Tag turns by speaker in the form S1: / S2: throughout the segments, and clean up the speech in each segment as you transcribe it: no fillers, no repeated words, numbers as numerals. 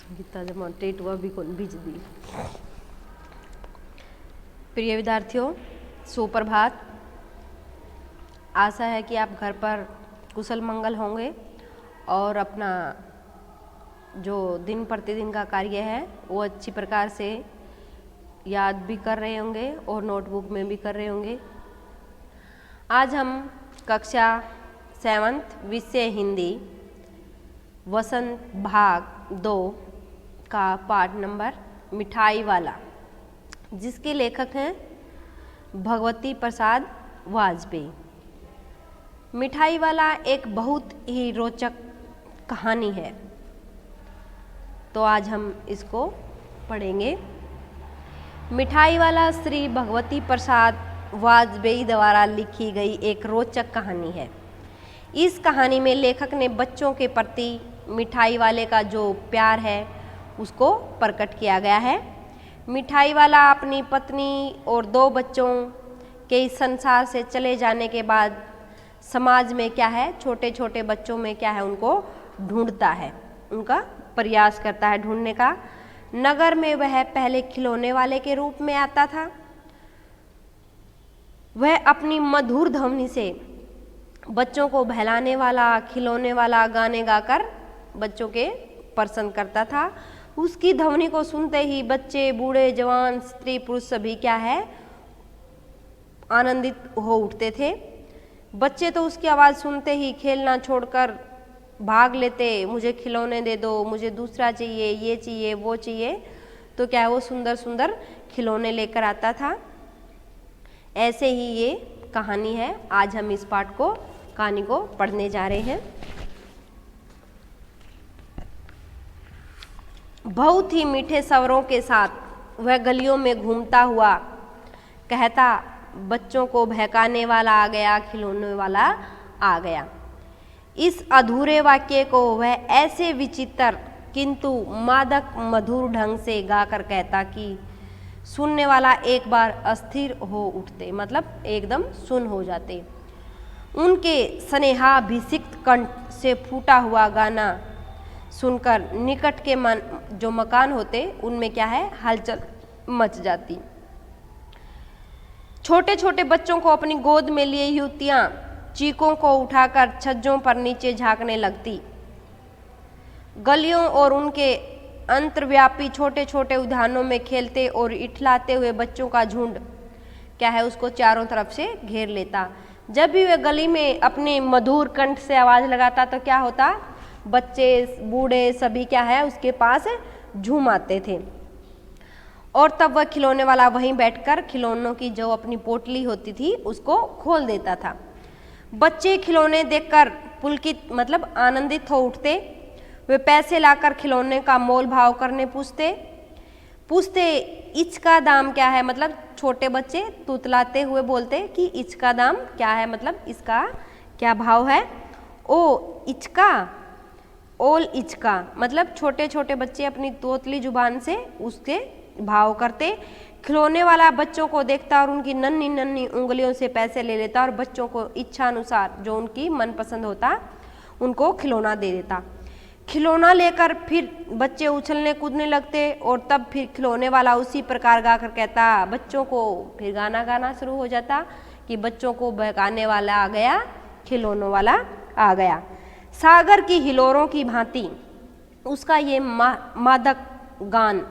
S1: गीता जमा टेटुआ भी कौन बीज दी। प्रिय विद्यार्थियों, सुप्रभात। आशा है कि आप घर पर कुशल मंगल होंगे और अपना जो दिन प्रतिदिन का कार्य है वो अच्छी प्रकार से याद भी कर रहे होंगे और नोटबुक में भी कर रहे होंगे। आज हम कक्षा 7th विषय हिंदी वसंत भाग 2 का पाठ नंबर मिठाई वाला, जिसके लेखक हैं भगवती प्रसाद वाजपेयी। मिठाई वाला एक बहुत ही रोचक कहानी है, तो आज हम इसको पढ़ेंगे। मिठाई वाला श्री भगवती प्रसाद वाजपेयी द्वारा लिखी गई एक रोचक कहानी है। इस कहानी में लेखक ने बच्चों के प्रति मिठाई वाले का जो प्यार है उसको प्रकट किया गया है। मिठाई वाला अपनी पत्नी और 2 बच्चों के इस संसार से चले जाने के बाद समाज में क्या है, छोटे छोटे बच्चों में क्या है, उनको ढूंढता है, उनका प्रयास करता है ढूंढने का। नगर में वह पहले खिलौने वाले के रूप में आता था। वह अपनी मधुर ध्वनि से बच्चों को बहलाने वाला, खिलौने वाला गाने गाकर बच्चों के प्रसन्न करता था। उसकी ध्वनि को सुनते ही बच्चे, बूढ़े, जवान, स्त्री, पुरुष सभी क्या है, आनंदित हो उठते थे। बच्चे तो उसकी आवाज़ सुनते ही खेलना छोड़कर भाग लेते, मुझे खिलौने दे दो, मुझे दूसरा चाहिए, ये चाहिए, वो चाहिए। तो क्या है, वो सुंदर सुंदर खिलौने लेकर आता था। ऐसे ही ये कहानी है। आज हम इस कहानी को पढ़ने जा रहे हैं। बहुत ही मीठे स्वरों के साथ वह गलियों में घूमता हुआ कहता, बच्चों को बहकाने वाला आ गया, खिलौने वाला आ गया। इस अधूरे वाक्य को वह ऐसे विचित्र किंतु मादक मधुर ढंग से गाकर कहता कि सुनने वाला एक बार अस्थिर हो उठते, मतलब एकदम सुन हो जाते। उनके स्नेहाभिषिक्त कंठ से फूटा हुआ गाना सुनकर निकट के जो मकान होते उनमें क्या है, हलचल मच जाती। छोटे छोटे बच्चों को अपनी गोद में लिए युवतियां चीखों को उठाकर छज्जों पर नीचे झांकने लगती। गलियों और उनके अंतर्व्यापी छोटे छोटे उद्यानों में खेलते और इठलाते हुए बच्चों का झुंड क्या है, उसको चारों तरफ से घेर लेता। जब भी वह गली में अपने मधुर कंठ से आवाज़ लगाता तो क्या होता, बच्चे, बूढ़े सभी क्या है उसके पास झूम आते थे। और तब वह खिलौने वाला वहीं बैठकर खिलौनों की जो अपनी पोटली होती थी उसको खोल देता था। बच्चे खिलौने देखकर पुलकित, मतलब आनंदित हो उठते। वे पैसे लाकर खिलौने का मोल भाव करने पूछते इसका दाम क्या है, मतलब छोटे बच्चे तुतलाते हुए बोलते कि इसका दाम क्या है, मतलब इसका क्या भाव है। ओ इचका, ओल इचका, मतलब छोटे छोटे बच्चे अपनी तोतली जुबान से उसके भाव करते। खिलौने वाला बच्चों को देखता और उनकी नन्ही नन्ही उंगलियों से पैसे ले लेता और बच्चों को इच्छा अनुसार जो उनकी मनपसंद होता उनको खिलौना दे देता। खिलौना लेकर फिर बच्चे उछलने कूदने लगते और तब फिर खिलौने वाला उसी प्रकार गाकर कहता, बच्चों को फिर गाना गाना शुरू हो जाता कि बच्चों को बहकाने वाला आ गया, खिलौनों वाला आ गया। सागर की हिलोरों की भांति उसका ये मादक गान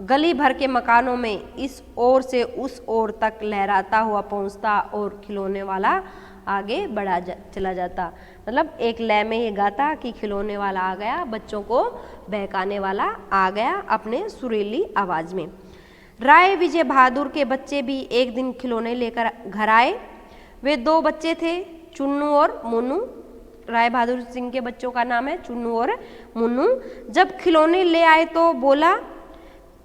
S1: गली भर के मकानों में इस ओर से उस ओर तक लहराता हुआ पहुंचता और खिलौने वाला आगे बढ़ा चला जाता। मतलब एक लय में ये गाता कि खिलौने वाला आ गया, बच्चों को बहकाने वाला आ गया, अपने सुरीली आवाज़ में। राय विजय बहादुर के बच्चे भी एक दिन खिलौने लेकर घर आए। वे 2 बच्चे थे, चुन्नू और मुन्नू। राय बहादुर सिंह के बच्चों का नाम है चुन्नू और मुन्नू। जब खिलौने ले आए तो बोला,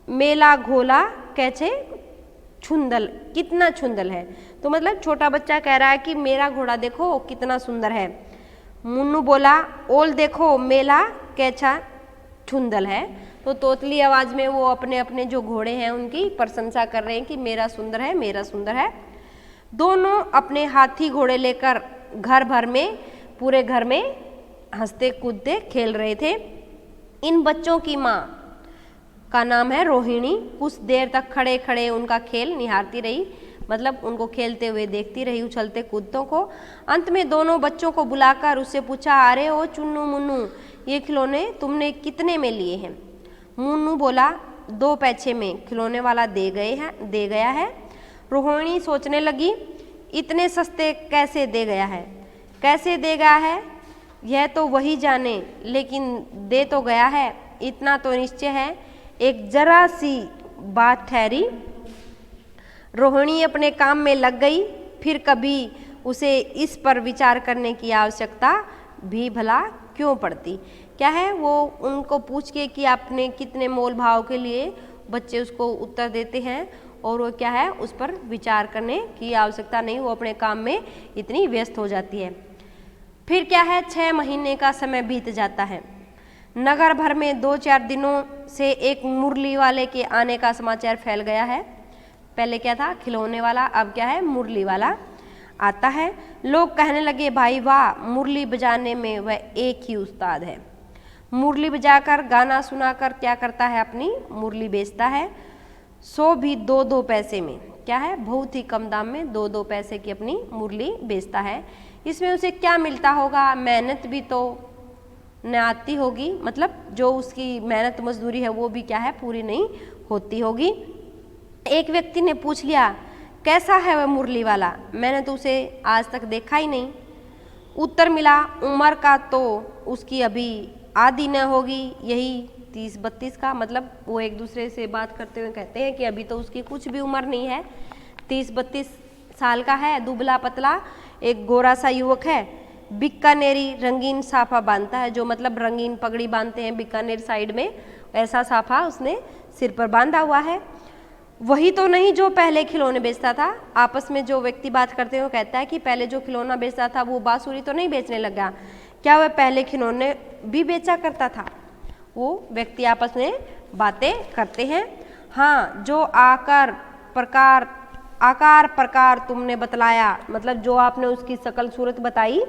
S1: मेला घोला कैसे छुंदल, कितना छुंदल है। तो मतलब छोटा बच्चा कह रहा है कि मेरा घोड़ा देखो कितना सुंदर है। मुन्नू बोला, ओल देखो मेला कैसा छुंदल है। तो तोतली आवाज़ में वो अपने अपने जो घोड़े हैं उनकी प्रशंसा कर रहे हैं कि मेरा सुंदर है, मेरा सुंदर है। दोनों अपने हाथी घोड़े लेकर घर भर में, पूरे घर में हंसते कूदते खेल रहे थे। इन बच्चों की माँ का नाम है रोहिणी कुछ देर तक खड़े खड़े उनका खेल निहारती रही, मतलब उनको खेलते हुए देखती रही, उछलते कूदतों को। अंत में दोनों बच्चों को बुलाकर उससे पूछा, अरे ओ चुन्नू मुन्नू, ये खिलौने तुमने कितने में लिए हैं? मुन्नू बोला, 2 पैसे में खिलौने वाला दे गया है। रोहिणी सोचने लगी, इतने सस्ते कैसे दे गया है, कैसे दे गया है यह तो वही जाने, लेकिन दे तो गया है, इतना तो निश्चय है। एक जरा सी बात ठहरी, रोहिणी अपने काम में लग गई, फिर कभी उसे इस पर विचार करने की आवश्यकता भी भला क्यों पड़ती। क्या है, वो उनको पूछ के कि आपने कितने मोल भाव के लिए, बच्चे उसको उत्तर देते हैं और वो क्या है, उस पर विचार करने की आवश्यकता नहीं, वो अपने काम में इतनी व्यस्त हो जाती है। फिर क्या है, 6 महीने का समय बीत जाता है। नगर भर में 2-4 दिनों से एक मुरली वाले के आने का समाचार फैल गया है। पहले क्या था, खिलौने वाला, अब क्या है, मुरली वाला आता है। लोग कहने लगे, भाई वाह, मुरली बजाने में वह एक ही उस्ताद है। मुरली बजाकर गाना सुनाकर क्या करता है, अपनी मुरली बेचता है, सो भी 2-2 पैसे में। क्या है, बहुत ही कम दाम में 2-2 पैसे की अपनी मुरली बेचता है। इसमें उसे क्या मिलता होगा, मेहनत भी तो न आती होगी, मतलब जो उसकी मेहनत मजदूरी है वो भी क्या है, पूरी नहीं होती होगी। एक व्यक्ति ने पूछ लिया, कैसा है वह मुरली वाला, मैंने तो उसे आज तक देखा ही नहीं। उत्तर मिला, उम्र का तो उसकी अभी आधी न होगी, यही 30-32 का, मतलब वो एक दूसरे से बात करते हुए कहते हैं कि अभी तो उसकी कुछ भी उम्र नहीं है, 30-32 साल का है, दुबला पतला एक गोरा सा युवक है। बीकानेरी रंगीन साफा बांधता है, जो मतलब रंगीन पगड़ी बांधते हैं बीकानेर साइड में, ऐसा साफा उसने सिर पर बांधा हुआ है। वही तो नहीं जो पहले खिलौने बेचता था। आपस में जो व्यक्ति बात करते हैं वो कहता है कि पहले जो खिलौना बेचता था वो बांसुरी तो नहीं बेचने लगा, क्या वह पहले खिलौने भी बेचा करता था? वो व्यक्ति आपस में बातें करते हैं। हाँ, जो आकार प्रकार तुमने बतलाया, मतलब जो आपने उसकी शकल सूरत बताई,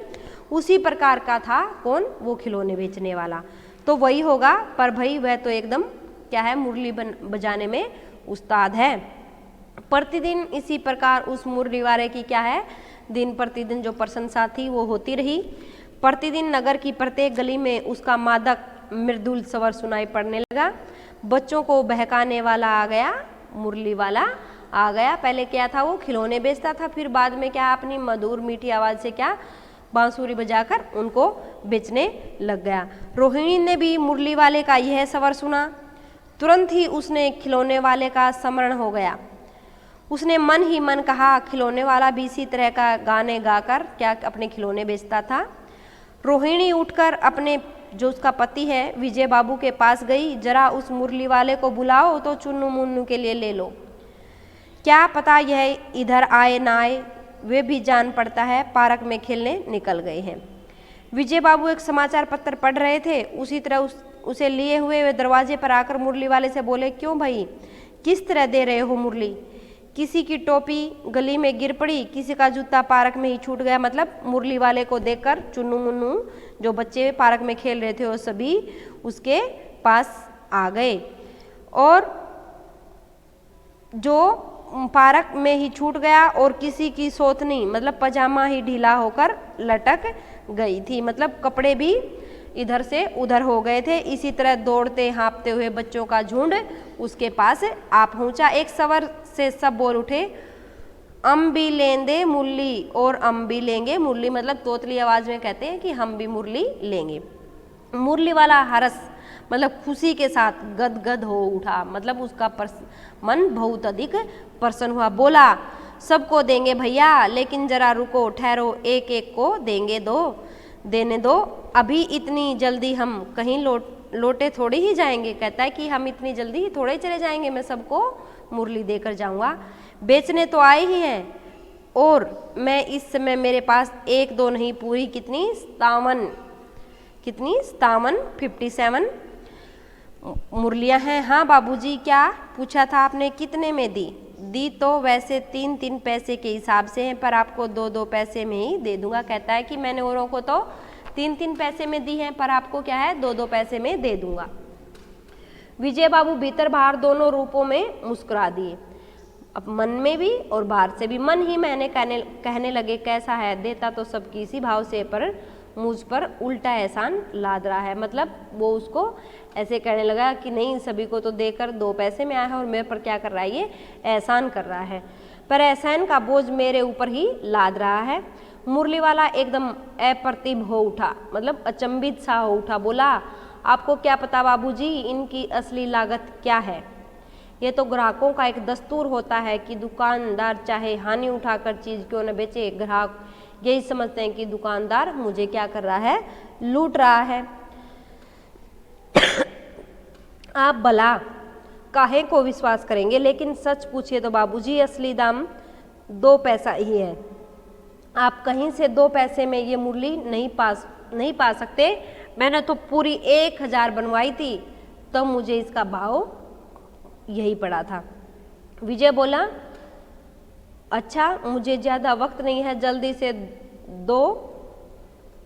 S1: उसी प्रकार का था कौन, वो खिलौने बेचने वाला तो वही होगा। पर भाई वह तो एकदम क्या है, मुरली बजाने में उस्ताद है। प्रतिदिन इसी प्रकार उस मुरली वाले की क्या है, दिन प्रतिदिन जो प्रशंसा थी वो होती रही। प्रतिदिन नगर की प्रत्येक गली में उसका मादक मृदुल स्वर सुनाई पड़ने लगा। बच्चों को बहकाने वाला आ गया, मुरली वाला आ गया। पहले क्या था, वो खिलौने बेचता था, फिर बाद में क्या अपनी मधुर मीठी आवाज़ से क्या बांसुरी बजाकर उनको बेचने लग गया। रोहिणी ने भी मुरली वाले का यह स्वर सुना, तुरंत ही उसने खिलौने वाले का स्मरण हो गया। उसने मन ही मन कहा, खिलौने वाला भी इसी तरह का गाने गाकर क्या अपने खिलौने बेचता था। रोहिणी उठकर अपने जो उसका पति है विजय बाबू के पास गई, जरा उस मुरली वाले को बुलाओ तो चुन्नू मुन्नू के लिए ले लो, क्या पता यह इधर आए ना आए, वे भी जान पड़ता है पार्क में खेलने निकल गए हैं। विजय बाबू एक समाचार पत्र पढ़ रहे थे, उसी तरह उसे लिए हुए वे दरवाजे पर आकर मुरली वाले से बोले, क्यों भाई, किस तरह दे रहे हो मुरली? किसी की टोपी गली में गिर पड़ी, किसी का जूता पार्क में ही छूट गया। मतलब मुरली वाले को देखकर चुन्नू मुन्नू जो बच्चे पार्क में खेल रहे थे वो सभी उसके पास आ गए, और जो पार्क में ही छूट गया और किसी की सोतनी मतलब पजामा ही ढीला होकर लटक गई थी, मतलब कपड़े भी इधर से उधर हो गए थे। इसी तरह दौड़ते हाँपते हुए बच्चों का झुंड उसके पास आ पहुंचा। एक स्वर से सब बोल उठे, हम भी लेंगे मुरली और हम भी लेंगे मुरली, मतलब तोतली आवाज में कहते हैं कि हम भी मुरली लेंगे। मुरली वाला हरस मतलब खुशी के साथ गदगद हो उठा, मतलब उसका मन बहुत अधिक प्रसन्न हुआ। बोला, सबको देंगे भैया, लेकिन जरा रुको, ठहरो, एक एक को देने दो, अभी इतनी जल्दी हम कहीं लौटे थोड़ी ही जाएंगे। कहता है कि हम इतनी जल्दी ही थोड़े चले जाएंगे, मैं सबको मुरली देकर जाऊंगा, बेचने तो आए ही हैं, और मैं इस समय मेरे पास 1-2 नहीं, पूरी कितनी 57 मुरलियां हैं। हाँ बाबूजी, क्या पूछा था आपने, कितने में दी तो वैसे 3-3 पैसे के हिसाब से हैं, पर आपको 2-2 पैसे में ही दे दूंगा। कहता है कि मैंने औरों को तो 3-3 पैसे में दी हैं, पर आपको क्या है 2-2 पैसे में दे दूंगा। विजय बाबू भीतर बाहर दोनों रूपों में मुस्कुरा दिए, अब मन में भी और बाहर से भी। मन ही मैंने कहने लगे कैसा है, देता तो सब किसी भाव से पर मुझ पर उल्टा एहसान लाद रहा है। मतलब वो उसको ऐसे कहने लगा कि नहीं, सभी को तो देकर 2 पैसे में आया है और मेरे पर क्या कर रहा है, ये एहसान कर रहा है, पर एहसान का बोझ मेरे ऊपर ही लाद रहा है। मुरली वाला एकदम अप्रतिभ हो उठा, मतलब अचंभित सा हो उठा। बोला, आपको क्या पता बाबूजी, इनकी असली लागत क्या है? ये तो ग्राहकों का एक दस्तूर होता है कि दुकानदार चाहे हानि उठाकर चीज क्यों न बेचे, ग्राहक यही समझते हैं कि दुकानदार मुझे क्या कर रहा है, लूट रहा है। आप भला काहे को विश्वास करेंगे, लेकिन सच पूछिए तो बाबूजी असली दाम 2 पैसा ही है। आप कहीं से 2 पैसे में ये मुरली नहीं पा सकते। मैंने तो पूरी 1000 बनवाई थी, तब मुझे इसका भाव यही पड़ा था। विजय बोला, अच्छा मुझे ज़्यादा वक्त नहीं है, जल्दी से 2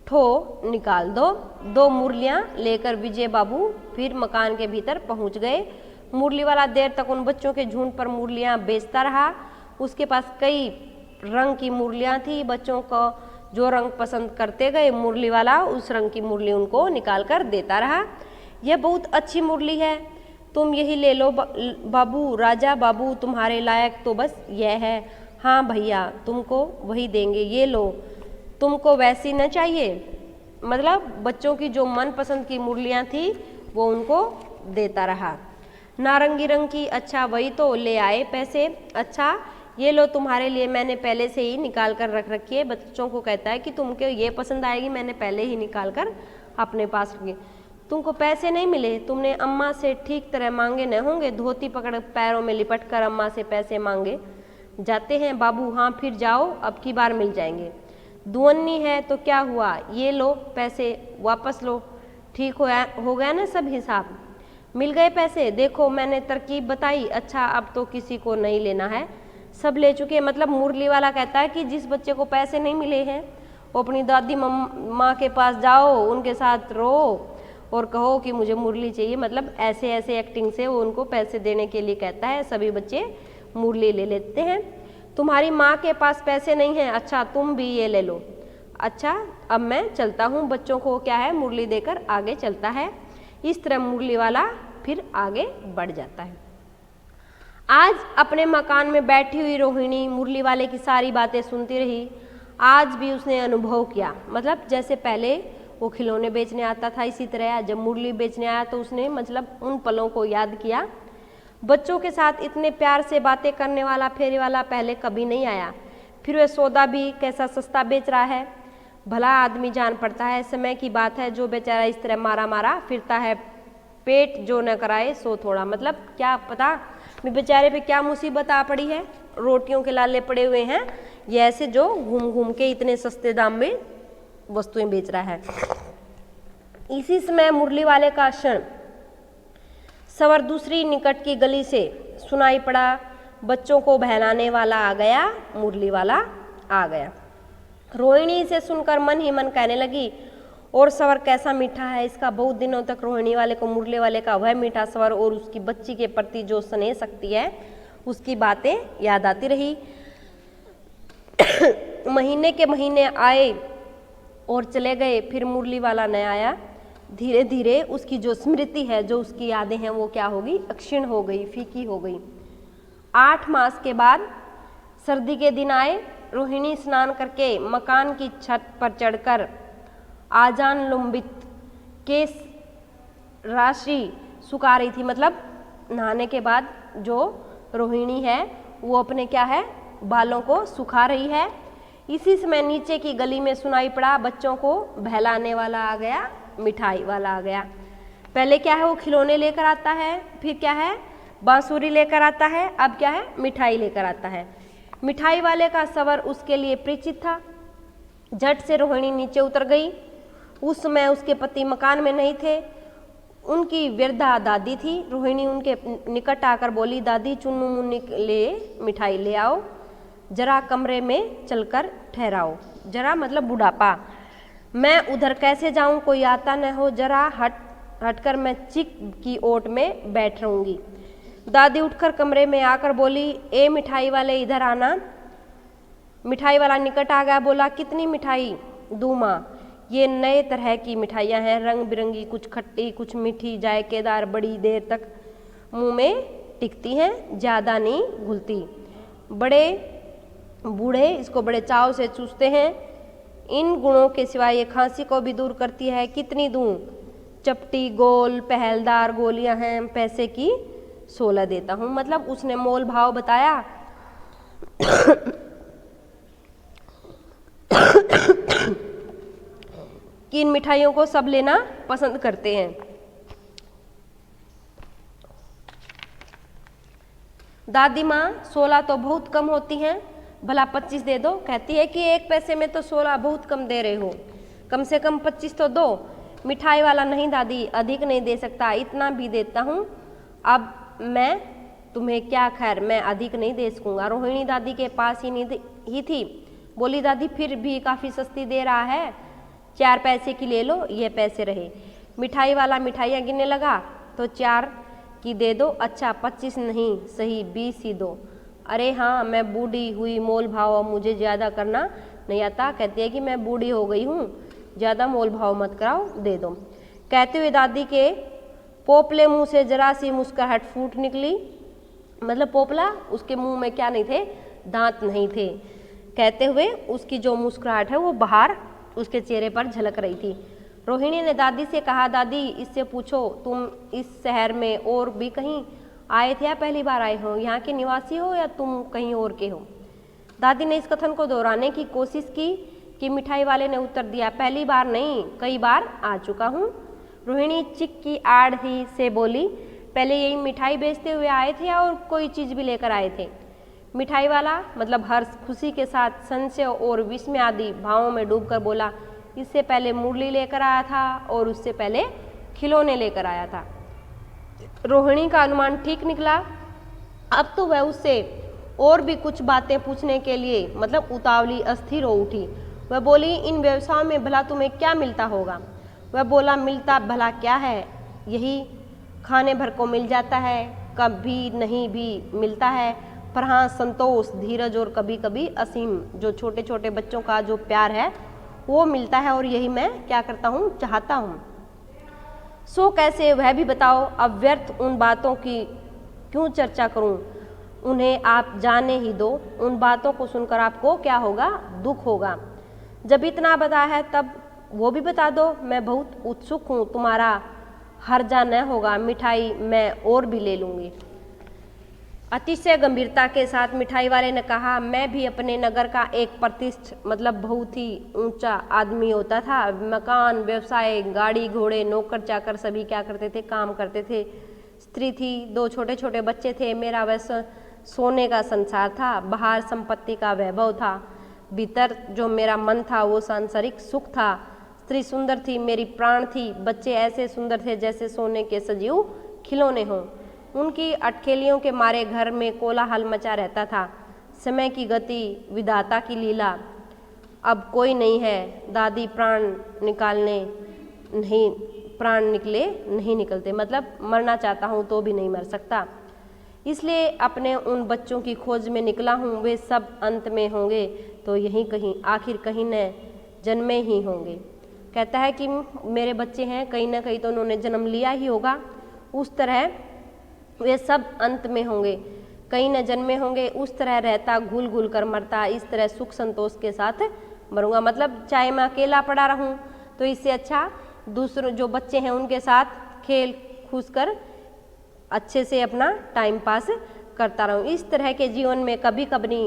S1: ठो निकाल दो। 2 मुरलियाँ लेकर विजय बाबू फिर मकान के भीतर पहुंच गए। मुरली वाला देर तक उन बच्चों के झुंड पर मुरलियाँ बेचता रहा। उसके पास कई रंग की मुरलियाँ थी। बच्चों को जो रंग पसंद करते गए, मुरली वाला उस रंग की मुरली उनको निकाल कर देता रहा। यह बहुत अच्छी मुरली है, तुम यही ले लो बाबू। राजा बाबू तुम्हारे लायक तो बस यह है। हाँ भैया, तुमको वही देंगे, ये लो। तुमको वैसी न चाहिए? मतलब बच्चों की जो मनपसंद की मुरलियाँ थी वो उनको देता रहा। नारंगी रंग की, अच्छा वही तो ले आए पैसे। अच्छा ये लो, तुम्हारे लिए मैंने पहले से ही निकाल कर रख रखी है। बच्चों को कहता है कि तुमको ये पसंद आएगी, मैंने पहले ही निकाल कर अपने पास रखी। तुमको पैसे नहीं मिले, तुमने अम्मा से ठीक तरह मांगे न होंगे। धोती पकड़ पैरों में लिपट कर अम्मा से पैसे मांगे जाते हैं बाबू। हाँ फिर जाओ, अब की बार मिल जाएंगे। दुअन्नी है तो क्या हुआ, ये लो पैसे वापस लो। ठीक हो गया ना सब हिसाब? मिल गए पैसे? देखो मैंने तरकीब बताई। अच्छा अब तो किसी को नहीं लेना है, सब ले चुके। मतलब मुरली वाला कहता है कि जिस बच्चे को पैसे नहीं मिले हैं वो अपनी दादी माँ के पास जाओ, उनके साथ रो और कहो कि मुझे मुरली चाहिए। मतलब ऐसे ऐसे एक्टिंग से वो उनको पैसे देने के लिए कहता है। सभी बच्चे मुरली ले लेते हैं। तुम्हारी माँ के पास पैसे नहीं हैं, अच्छा तुम भी ये ले लो। अच्छा अब मैं चलता हूँ। बच्चों को क्या है, मुरली देकर आगे चलता है। इस तरह मुरली वाला फिर आगे बढ़ जाता है। आज अपने मकान में बैठी हुई रोहिणी मुरली वाले की सारी बातें सुनती रही। आज भी उसने अनुभव किया, मतलब जैसे पहले वो खिलौने बेचने आता था, इसी तरह जब मुरली बेचने आया तो उसने मतलब उन पलों को याद किया। बच्चों के साथ इतने प्यार से बातें करने वाला फेरी वाला पहले कभी नहीं आया। फिर वह सौदा भी कैसा सस्ता बेच रहा है, भला आदमी जान पड़ता है। समय की बात है, जो बेचारा इस तरह मारा मारा फिरता है, पेट जो न कराए सो थोड़ा। मतलब क्या पता बेचारे पे क्या मुसीबत आ पड़ी है, रोटियों के लाले पड़े हुए हैं, ये ऐसे जो घूम घूम के इतने सस्ते दाम में वस्तुएं बेच रहा है। इसी समय मुरली वाले का क्षण सवर दूसरी निकट की गली से सुनाई पड़ा। बच्चों को बहलाने वाला आ गया, मुरली वाला आ गया। रोहिणी इसे सुनकर मन ही मन कहने लगी, और स्वर कैसा मीठा है इसका। बहुत दिनों तक रोहिणी वाले को मुरली वाले का वह मीठा स्वर और उसकी बच्ची के प्रति जो स्नेह शक्ति है उसकी बातें याद आती रही। महीने के महीने आए और चले गए, फिर मुरली वाला न आया। धीरे धीरे उसकी जो स्मृति है, जो उसकी यादें हैं, वो क्या होगी, अक्षीण हो गई, फीकी हो गई। 8 मास के बाद सर्दी के दिन आए। रोहिणी स्नान करके मकान की छत पर चढ़कर आजान लंबित केस राशि सुखा रही थी। मतलब नहाने के बाद जो रोहिणी है वो अपने क्या है, बालों को सुखा रही है। इसी समय नीचे की गली में सुनाई पड़ा, बच्चों को बहलाने वाला आ गया, मिठाई वाला आ गया। पहले क्या है, वो खिलौने लेकर आता है, फिर क्या है, बांसुरी लेकर आता है, अब क्या है, मिठाई लेकर आता है। मिठाई वाले का सवर उसके लिए परिचित था। झट से रोहिणी नीचे उतर गई। उस समय उसके पति मकान में नहीं थे, उनकी वृद्धा दादी थी। रोहिणी उनके निकट आकर बोली, दादी चुन्नू मुन्नी के लिए मिठाई ले आओ, जरा कमरे में चलकर ठहराओ। जरा मतलब बुढ़ापा, मैं उधर कैसे जाऊं, कोई आता न हो, जरा हट हटकर मैं चिक की ओट में बैठ रहूंगी। दादी उठकर कमरे में आकर बोली, ए मिठाई वाले इधर आना। मिठाई वाला निकट आ गया, बोला, कितनी मिठाई दूँ माँ? ये नए तरह की मिठाइयाँ हैं, रंग बिरंगी, कुछ खट्टी कुछ मीठी, जायकेदार, बड़ी देर तक मुंह में टिकती हैं, ज़्यादा नहीं घुलती। बड़े बूढ़े इसको बड़े चाव से चूसते हैं। इन गुणों के सिवाय ये खांसी को भी दूर करती है। कितनी दूँ? चपटी गोल पहलदार गोलियां हैं, पैसे की 16 देता हूँ। मतलब उसने मोल भाव बताया। कि इन मिठाइयों को सब लेना पसंद करते हैं। दादी माँ, 16 तो बहुत कम होती हैं, भला 25 दे दो। कहती है कि 1 पैसे में तो 16 बहुत कम दे रहे हो, कम से कम 25 तो दो। मिठाई वाला, नहीं दादी, अधिक नहीं दे सकता, इतना भी देता हूँ। अब मैं तुम्हें क्या, खैर मैं अधिक नहीं दे सकूँगा। रोहिणी दादी के पास ही थी। बोली, दादी फिर भी काफ़ी सस्ती दे रहा है, 4 पैसे की ले लो, ये पैसे रहे। मिठाई वाला मिठाइयाँ गिनने लगा, तो 4 की दे दो। अच्छा 25 नहीं, सही 20 ही दो। अरे हाँ, मैं बूढ़ी हुई, मोल भाव मुझे ज़्यादा करना नहीं आता। कहती है कि मैं बूढ़ी हो गई हूँ, ज़्यादा मोल भाव मत कराओ, दे दो। कहते हुए दादी के पोपले मुंह से जरा सी मुस्कुराहट फूट निकली। मतलब पोपला, उसके मुंह में क्या नहीं थे, दांत नहीं थे। कहते हुए उसकी जो मुस्कुराहट है वो बाहर उसके चेहरे पर झलक रही थी। रोहिणी ने दादी से कहा, दादी इससे पूछो, तुम इस शहर में और भी कहीं आए थे या पहली बार आए हो? यहाँ के निवासी हो या तुम कहीं और के हो? दादी ने इस कथन को दोहराने की कोशिश की कि मिठाई वाले ने उत्तर दिया, पहली बार नहीं, कई बार आ चुका हूँ। रोहिणी चिक की आड़ ही से बोली, पहले यही मिठाई बेचते हुए आए थे या और कोई चीज़ भी लेकर आए थे? मिठाई वाला मतलब हर्ष, खुशी के साथ संशय और विस्मय आदि भावों में डूबकर बोला, इससे पहले मुरली लेकर आया था और उससे पहले खिलौने लेकर आया था। रोहिणी का अनुमान ठीक निकला। अब तो वह उससे और भी कुछ बातें पूछने के लिए मतलब उतावली अस्थिर हो उठी। वह बोली, इन व्यवसायों में भला तुम्हें क्या मिलता होगा? वह बोला, मिलता भला क्या है, यही खाने भर को मिल जाता है, कभी नहीं भी मिलता है, पर हाँ संतोष, धीरज और कभी कभी असीम जो छोटे छोटे बच्चों का जो प्यार है वो मिलता है, और यही मैं क्या करता हूँ, चाहता हूँ। सो कैसे, वह भी बताओ। अब व्यर्थ उन बातों की क्यों चर्चा करूँ, उन्हें आप जाने ही दो। उन बातों को सुनकर आपको क्या होगा, दुख होगा। जब इतना बता है तब वो भी बता दो। मैं बहुत उत्सुक हूँ, तुम्हारा हर्जा न होगा, मिठाई मैं और भी ले लूँगी। अतिशय गंभीरता के साथ मिठाई वाले ने कहा, मैं भी अपने नगर का एक प्रतिष्ठित मतलब बहुत ही ऊंचा आदमी होता था। मकान, व्यवसाय, गाड़ी घोड़े, नौकर चाकर सभी क्या करते थे, काम करते थे। स्त्री थी, 2 छोटे छोटे बच्चे थे। मेरा वैसा सोने का संसार था, बाहर संपत्ति का वैभव था, भीतर जो मेरा मन था वो सांसारिक सुख था। स्त्री सुंदर थी, मेरी प्राण थी। बच्चे ऐसे सुंदर थे जैसे सोने के सजीव खिलौने हों। उनकी अटखेलियों के मारे घर में कोलाहल मचा रहता था। समय की गति, विधाता की लीला। अब कोई नहीं है। दादी प्राण निकले नहीं निकलते, मतलब मरना चाहता हूँ तो भी नहीं मर सकता। इसलिए अपने उन बच्चों की खोज में निकला हूँ। वे सब अंत में होंगे तो यहीं कहीं, आखिर कहीं न जन्मे ही होंगे। कहता है कि मेरे बच्चे हैं, कहीं ना कहीं तो उन्होंने जन्म लिया ही होगा। उस तरह वे सब अंत में होंगे, कहीं न जन्मे होंगे। उस तरह रहता, घुल घुल कर मरता, इस तरह सुख संतोष के साथ मरूंगा। मतलब चाहे मैं अकेला पड़ा रहूं तो इससे अच्छा दूसरों जो बच्चे हैं उनके साथ खेल कूद कर अच्छे से अपना टाइम पास करता रहूं। इस तरह के जीवन में कभी कभी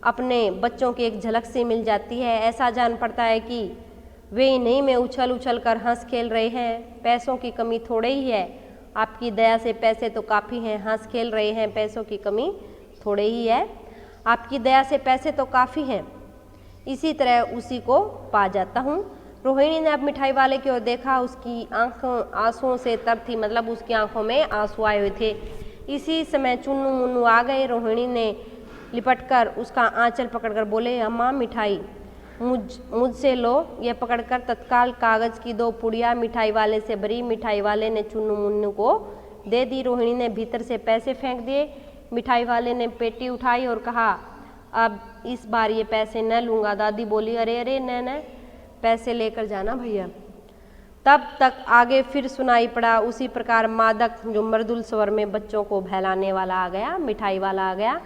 S1: अपने बच्चों की एक झलक से मिल जाती है। ऐसा जान पड़ता है कि वे इन्हीं में उछल उछल कर हंस खेल रहे हैं। पैसों की कमी थोड़े ही है, आपकी दया से पैसे तो काफ़ी हैं। हंस खेल रहे हैं, पैसों की कमी थोड़े ही है, आपकी दया से पैसे तो काफ़ी हैं। इसी तरह उसी को पा जाता हूँ। रोहिणी ने अब मिठाई वाले की ओर देखा। उसकी आंखों आंसुओं से तर थी, मतलब उसकी आंखों में आंसू आए हुए थे। इसी समय चुन्नू मुन्नू आ गए। रोहिणी ने लिपटकर उसका आंचल पकड़कर बोले, अम्मा मिठाई। मुझसे लो। यह पकड़कर तत्काल कागज की 2 पुड़िया मिठाई वाले से भरी। मिठाई वाले ने चुन्नू मुन्नू को दे दी। रोहिणी ने भीतर से पैसे फेंक दिए। मिठाई वाले ने पेटी उठाई और कहा, अब इस बार ये पैसे न लूँगा। दादी बोली, अरे अरे न पैसे लेकर जाना भैया। तब तक आगे फिर सुनाई पड़ा उसी प्रकार मादक जो मृदुल स्वर में बच्चों को बहलाने वाला आ गया, मिठाई वाला आ गया।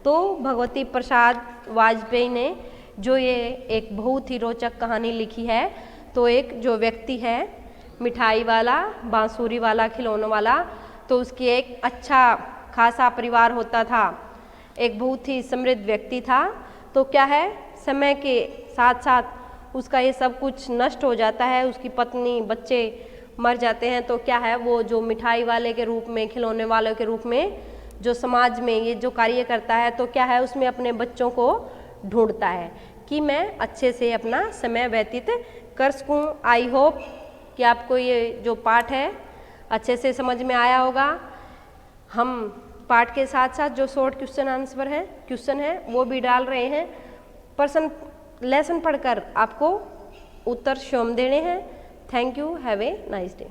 S1: तो भगवती प्रसाद वाजपेयी ने जो ये एक बहुत ही रोचक कहानी लिखी है, तो एक जो व्यक्ति है मिठाई वाला, बांसुरी वाला, खिलौनों वाला, तो उसकी एक अच्छा खासा परिवार होता था, एक बहुत ही समृद्ध व्यक्ति था। तो क्या है, समय के साथ साथ उसका ये सब कुछ नष्ट हो जाता है, उसकी पत्नी बच्चे मर जाते हैं। तो क्या है, वो जो मिठाई वाले के रूप में, खिलौने वाले के रूप में जो समाज में ये जो कार्य करता है, तो क्या है, उसमें अपने बच्चों को ढूंढता है कि मैं अच्छे से अपना समय व्यतीत कर सकूँ। आई होप कि आपको ये जो पाठ है अच्छे से समझ में आया होगा। हम पाठ के साथ साथ जो शॉर्ट क्वेश्चन है वो भी डाल रहे हैं। पर्सन लेसन पढ़कर आपको उत्तर स्वयं देने हैं। Thank you, have a nice day.